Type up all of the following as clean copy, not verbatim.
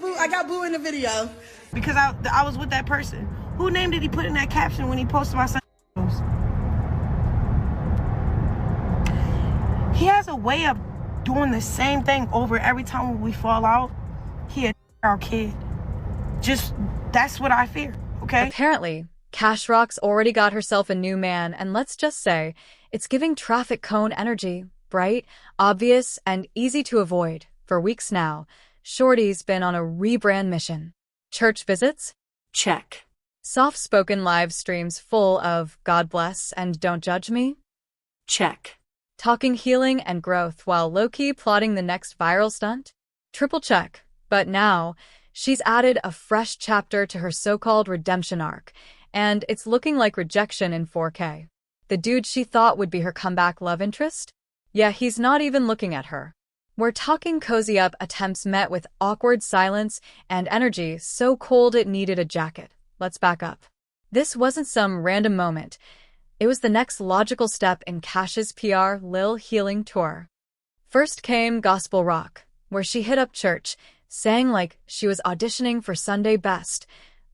I got Boo in the video. Because I was with that person. Who name did he put in that caption when he posted my son? He has a way of doing the same thing over every time we fall out. He our kid. Just, that's what I fear, okay? Apparently, Cash Rock's already got herself a new man, and let's just say, it's giving traffic cone energy. Bright, obvious, and easy to avoid. For weeks now, Shorty's been on a rebrand mission. Church visits? Check. Soft-spoken live streams full of God bless and don't judge me? Check. Talking healing and growth while low-key plotting the next viral stunt? Triple check. But now, she's added a fresh chapter to her so-called redemption arc, and it's looking like rejection in 4K. The dude she thought would be her comeback love interest? Yeah, he's not even looking at her. We're talking cozy up attempts met with awkward silence and energy so cold it needed a jacket. Let's back up. This wasn't some random moment. It was the next logical step in Cash's PR Lil Healing Tour. First came Gospel Rock, where she hit up church, sang like she was auditioning for Sunday Best,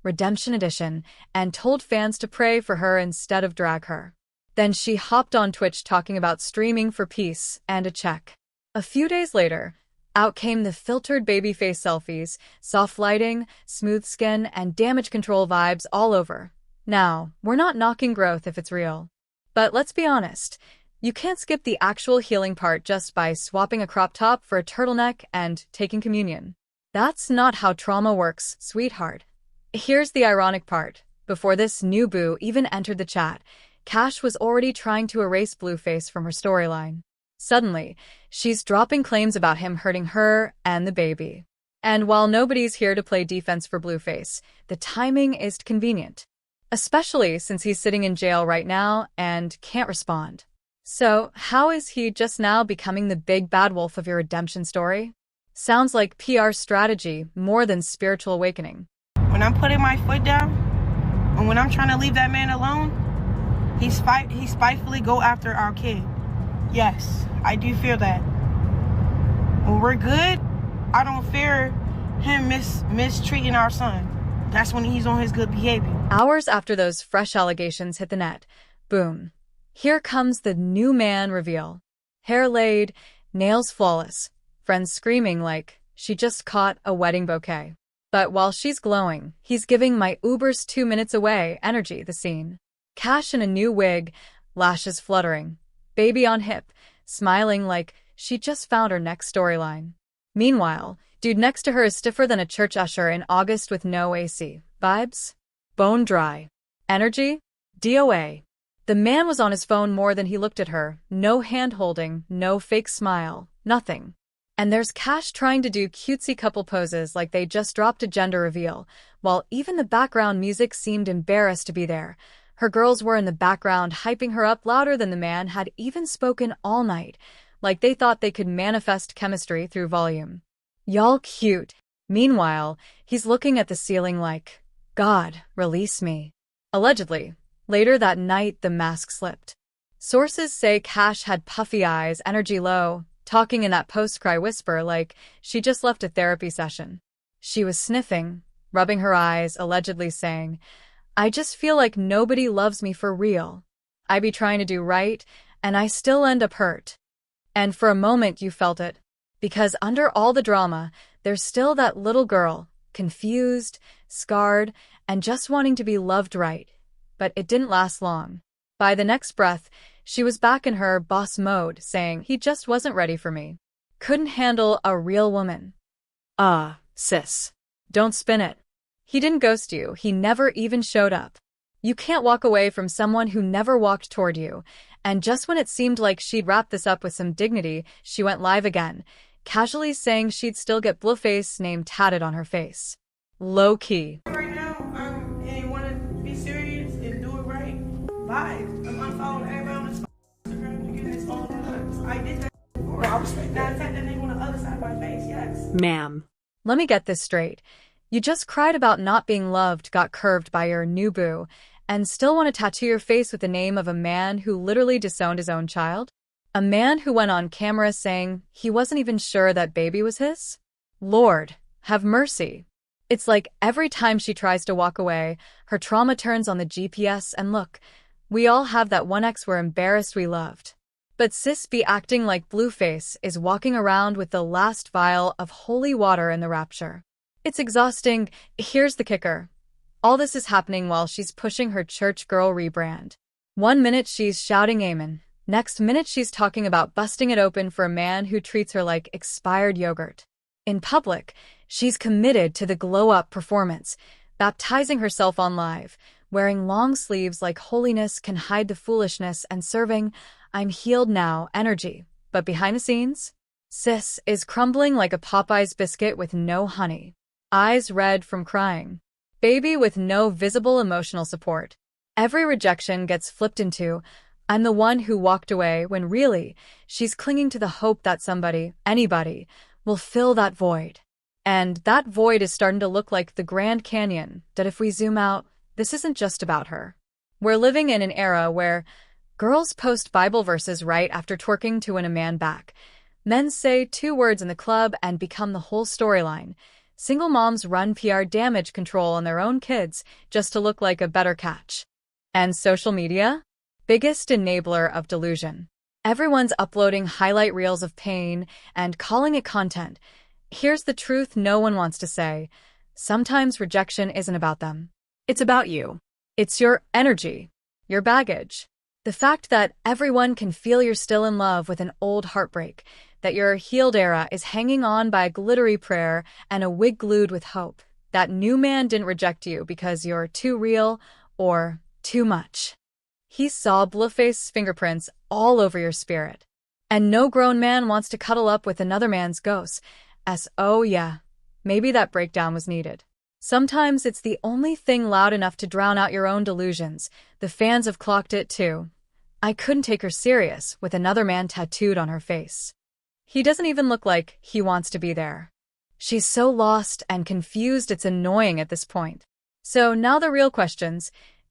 Redemption Edition, and told fans to pray for her instead of drag her. Then she hopped on Twitch talking about streaming for peace and a check. A few days later, out came the filtered babyface selfies, soft lighting, smooth skin, and damage control vibes all over. Now, we're not knocking growth if it's real. But let's be honest, you can't skip the actual healing part just by swapping a crop top for a turtleneck and taking communion. That's not how trauma works, sweetheart. Here's the ironic part. Before this new boo even entered the chat, Cash was already trying to erase Blueface from her storyline. Suddenly, she's dropping claims about him hurting her and the baby. And while nobody's here to play defense for Blueface, the timing is convenient. Especially since he's sitting in jail right now and can't respond. So, how is he just now becoming the big bad wolf of your redemption story? Sounds like PR strategy more than spiritual awakening. When I'm putting my foot down, and when I'm trying to leave that man alone, he spitefully go after our kid. Yes, I do feel that. When we're good, I don't fear him mistreating our son. That's when he's on his good behavior. Hours after those fresh allegations hit the net, boom. Here comes the new man reveal. Hair laid, nails flawless, friends screaming like she just caught a wedding bouquet. But while she's glowing, he's giving my Uber's 2 minutes away energy the scene. Cash in a new wig, lashes fluttering, baby on hip, smiling like she just found her next storyline. Meanwhile, dude next to her is stiffer than a church usher in August with no AC. Vibes? Bone dry. Energy? DOA. The man was on his phone more than he looked at her. No hand-holding, no fake smile, nothing. And there's Cash trying to do cutesy couple poses like they just dropped a gender reveal, while even the background music seemed embarrassed to be there. Her girls were in the background hyping her up louder than the man had even spoken all night, like they thought they could manifest chemistry through volume. Y'all cute. Meanwhile, he's looking at the ceiling like, God, release me. Allegedly, later that night the mask slipped. Sources say Cash had puffy eyes, energy low, talking in that post-cry whisper like she just left a therapy session. She was sniffing, rubbing her eyes, allegedly saying, I just feel like nobody loves me for real. I be trying to do right, and I still end up hurt. And for a moment you felt it. Because under all the drama, there's still that little girl, confused, scarred, and just wanting to be loved right. But it didn't last long. By the next breath, she was back in her boss mode, saying he just wasn't ready for me. Couldn't handle a real woman. Sis. Don't spin it. He didn't ghost you, he never even showed up. You can't walk away from someone who never walked toward you. And just when it seemed like she'd wrap this up with some dignity, she went live again, casually saying she'd still get Blueface name tatted on her face. Low-key. Right now, and you want to be serious and do it right, vibes. I'm unfollowing everybody on this Instagram and getting this all nuts. I did that before. I respect that. Now I that name on the other side of my face, yes. Ma'am. Let me get this straight. You just cried about not being loved, got curved by your new boo, and still want to tattoo your face with the name of a man who literally disowned his own child? A man who went on camera saying he wasn't even sure that baby was his? Lord, have mercy. It's like every time she tries to walk away, her trauma turns on the GPS and look, we all have that one ex we're embarrassed we loved. But sis be acting like Blueface is walking around with the last vial of holy water in the rapture. It's exhausting. Here's the kicker. All this is happening while she's pushing her church girl rebrand. One minute she's shouting amen. Next minute she's talking about busting it open for a man who treats her like expired yogurt. In public, she's committed to the glow-up performance, baptizing herself on live, wearing long sleeves like holiness can hide the foolishness and serving I'm healed now energy. But behind the scenes, sis is crumbling like a Popeye's biscuit with no honey. Eyes red from crying. Baby with no visible emotional support. Every rejection gets flipped into, I'm the one who walked away, when really, she's clinging to the hope that somebody, anybody, will fill that void. And that void is starting to look like the Grand Canyon, that if we zoom out, this isn't just about her. We're living in an era where girls post Bible verses right after twerking to win a man back. Men say 2 words in the club and become the whole storyline. Single moms run PR damage control on their own kids just to look like a better catch. And social media? Biggest enabler of delusion. Everyone's uploading highlight reels of pain and calling it content. Here's the truth no one wants to say. Sometimes rejection isn't about them. It's about you. It's your energy, your baggage. The fact that everyone can feel you're still in love with an old heartbreak, that your healed era is hanging on by a glittery prayer and a wig glued with hope. That new man didn't reject you because you're too real or too much. He saw Blueface's fingerprints all over your spirit. And no grown man wants to cuddle up with another man's ghost. Oh yeah, maybe that breakdown was needed. Sometimes it's the only thing loud enough to drown out your own delusions. The fans have clocked it too. I couldn't take her serious with another man tattooed on her face. He doesn't even look like he wants to be there. She's so lost and confused it's annoying at this point. So now the real questions.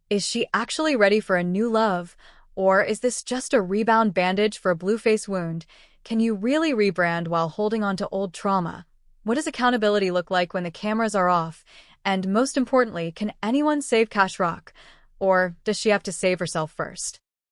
Is she actually ready for a new love? Or is this just a rebound bandage for a Blueface wound? Can you really rebrand while holding on to old trauma? What does accountability look like when the cameras are off? And most importantly, can anyone save Chrisean Rock? Or does she have to save herself first?